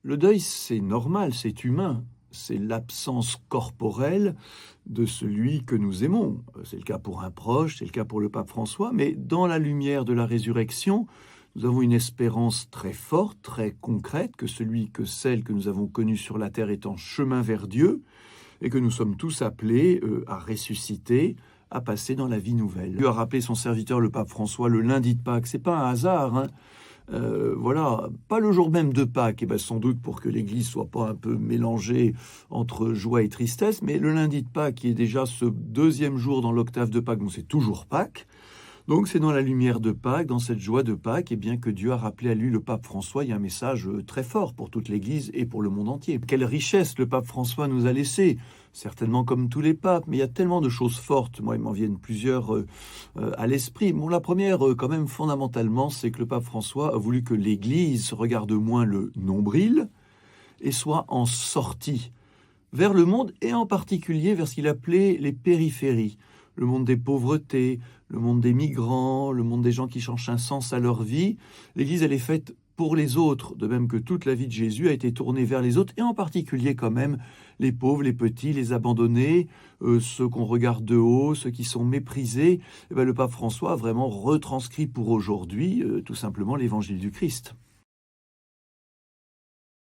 Le deuil, c'est normal, c'est humain. C'est l'absence corporelle de celui que nous aimons. C'est le cas pour un proche, c'est le cas pour le pape François, mais dans la lumière de la résurrection, nous avons une espérance très forte, très concrète, que celle que nous avons connue sur la terre est en chemin vers Dieu, et que nous sommes tous appelés à ressusciter, à passer dans la vie nouvelle. Dieu a rappelé son serviteur, le pape François, le lundi de Pâques. C'est pas un hasard, hein. Voilà, pas le jour même de Pâques, sans doute pour que l'Église soit pas un peu mélangée entre joie et tristesse, mais le lundi de Pâques, qui est déjà ce deuxième jour dans l'octave de Pâques, donc c'est toujours Pâques. Donc c'est dans la lumière de Pâques, dans cette joie de Pâques, bien que Dieu a rappelé à lui le pape François. Il y a un message très fort pour toute l'Église et pour le monde entier. Quelle richesse le pape François nous a laissé, certainement comme tous les papes, mais il y a tellement de choses fortes. Moi, il m'en viennent plusieurs à l'esprit. Bon, la première, quand même, fondamentalement, c'est que le pape François a voulu que l'Église regarde moins le nombril et soit en sortie vers le monde, et en particulier vers ce qu'il appelait les périphéries. Le monde des pauvretés, le monde des migrants, le monde des gens qui cherchent un sens à leur vie. L'Église, elle est faite pour les autres, de même que toute la vie de Jésus a été tournée vers les autres, et en particulier quand même les pauvres, les petits, les abandonnés, ceux qu'on regarde de haut, ceux qui sont méprisés. Le pape François a vraiment retranscrit pour aujourd'hui tout simplement l'évangile du Christ.